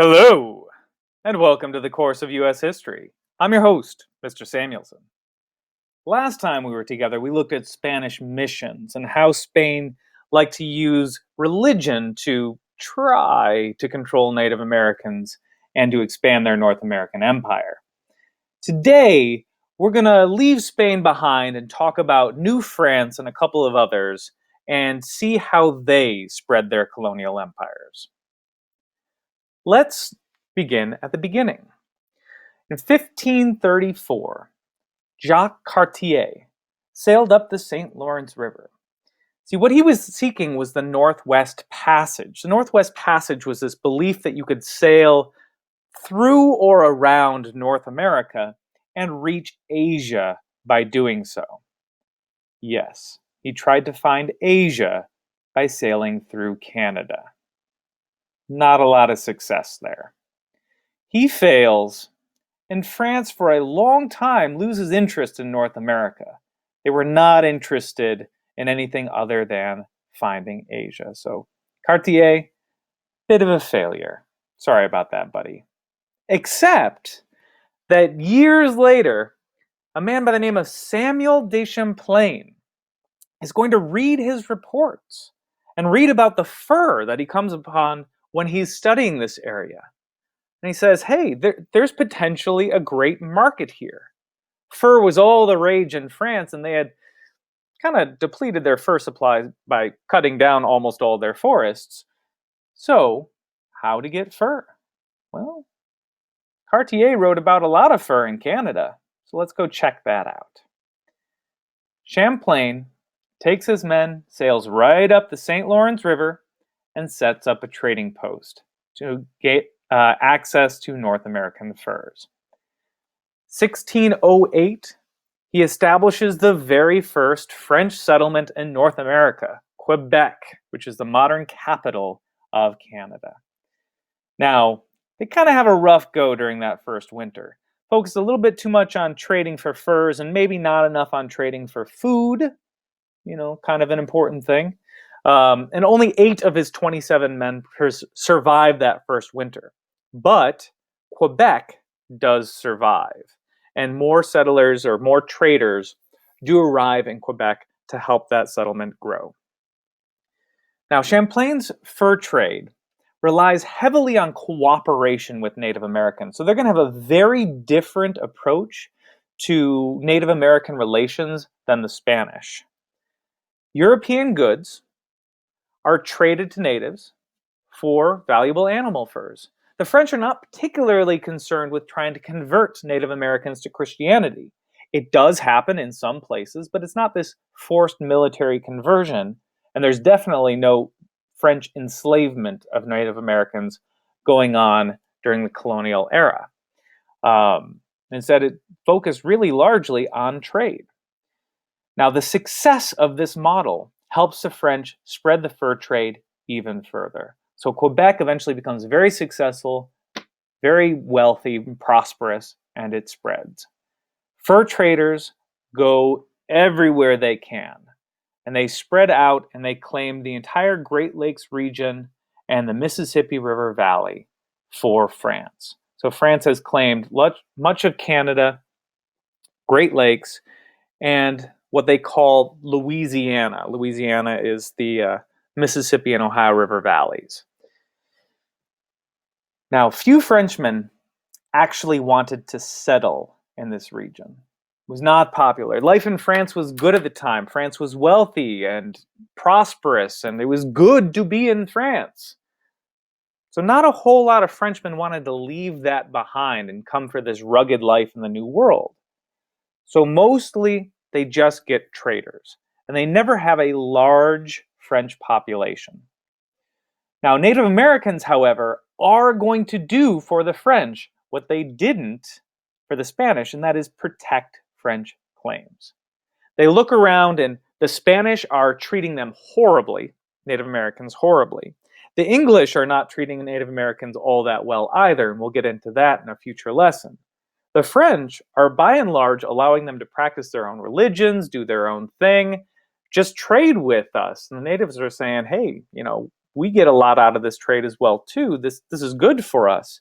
Hello, and welcome to the course of U.S. history. I'm your host, Mr. Samuelson. Last time we were together, we looked at Spanish missions and how Spain liked to use religion to try to control Native Americans and to expand their North American empire. Today, we're going to leave Spain behind and talk about New France and a couple of others and see how they spread their colonial empires. Let's begin at the beginning. In 1534, Jacques Cartier sailed up the St. Lawrence River. See, what he was seeking was the Northwest Passage. The Northwest Passage was this belief that you could sail through or around North America and reach Asia by doing so. Yes, he tried to find Asia by sailing through Canada. Not a lot of success there. He fails, and France for a long time loses interest in North America. They were not interested in anything other than finding Asia. So Cartier, bit of a failure. Sorry about that, buddy. Except that years later, a man by the name of Samuel de Champlain is going to read his reports and read about the fur that he comes upon when he's studying this area. And he says, hey, there's potentially a great market here. Fur was all the rage in France, and they had kind of depleted their fur supplies by cutting down almost all their forests. So, how to get fur? Well, Cartier wrote about a lot of fur in Canada, so let's go check that out. Champlain takes his men, sails right up the St. Lawrence River, and sets up a trading post to get access to North American furs. 1608, he establishes the very first French settlement in North America, Quebec, which is the modern capital of Canada. Now, they kind of have a rough go during that first winter. Focused a little bit too much on trading for furs and maybe not enough on trading for food, kind of an important thing. And only 8 of his 27 men survived that first winter. But Quebec does survive. And more settlers or more traders do arrive in Quebec to help that settlement grow. Now, Champlain's fur trade relies heavily on cooperation with Native Americans. So they're going to have a very different approach to Native American relations than the Spanish. European goods are traded to natives for valuable animal furs. The French are not particularly concerned with trying to convert Native Americans to Christianity. It does happen in some places, but it's not this forced military conversion, and there's definitely no French enslavement of Native Americans going on during the colonial era. Instead, it focused really largely on trade. Now, the success of this model helps the French spread the fur trade even further. So Quebec eventually becomes very successful, very wealthy, prosperous, and it spreads. Fur traders go everywhere they can, and they spread out and they claim the entire Great Lakes region and the Mississippi River Valley for France. So France has claimed much of Canada, Great Lakes, and what they call Louisiana. Louisiana is the Mississippi and Ohio River valleys. Now, few Frenchmen actually wanted to settle in this region. It was not popular. Life in France was good at the time. France was wealthy and prosperous, and it was good to be in France. So not a whole lot of Frenchmen wanted to leave that behind and come for this rugged life in the New World. So mostly they just get traders, and they never have a large French population. Now, Native Americans, however, are going to do for the French what they didn't for the Spanish, and that is protect French claims. They look around, and the Spanish are treating them horribly, Native Americans horribly. The English are not treating Native Americans all that well either, and we'll get into that in a future lesson. The French are by and large allowing them to practice their own religions, do their own thing, just trade with us. And the natives are saying, hey, we get a lot out of this trade as well too. This is good for us.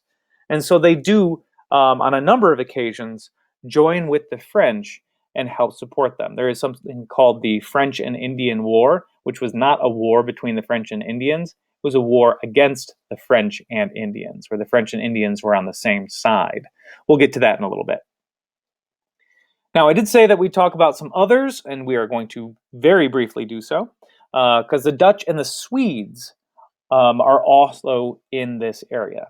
And so they do, on a number of occasions, join with the French and help support them. There is something called the French and Indian War, which was not a war between the French and Indians. It was a war against the French and Indians, where the French and Indians were on the same side. We'll get to that in a little bit. Now, I did say that we'd talk about some others, and we are going to very briefly do so, because the Dutch and the Swedes are also in this area.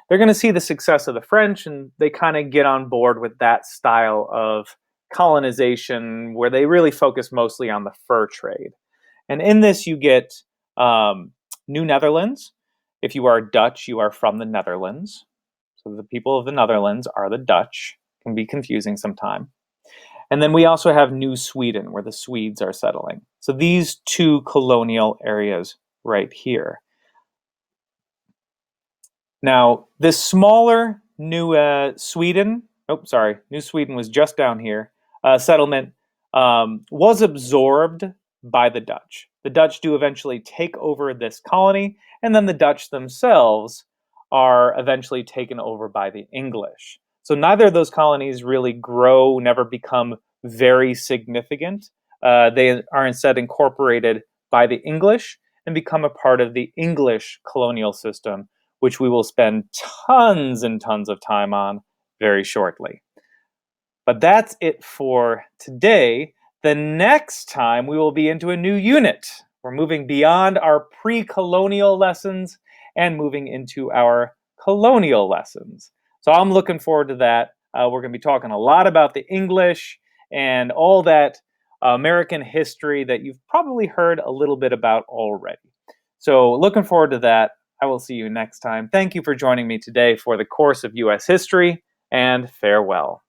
They're going to see the success of the French, and they kind of get on board with that style of colonization where they really focus mostly on the fur trade. And in this, you get New Netherlands. If you are Dutch, you are from the Netherlands. So the people of the Netherlands are the Dutch. Can be confusing sometimes. And then we also have New Sweden, where the Swedes are settling. So these two colonial areas right here. Now, this smaller New Sweden, New Sweden was just down here, settlement was absorbed by the Dutch. The Dutch do eventually take over this colony, and then the Dutch themselves are eventually taken over by the English. So neither of those colonies really grow, never become very significant. They are instead incorporated by the English and become a part of the English colonial system, which we will spend tons and tons of time on very shortly. But that's it for today. The next time we will be into a new unit. We're moving beyond our pre-colonial lessons and moving into our colonial lessons. So I'm looking forward to that. We're going to be talking a lot about the English and all that American history that you've probably heard a little bit about already. So looking forward to that. I will see you next time. Thank you for joining me today for the course of U.S. history, and farewell.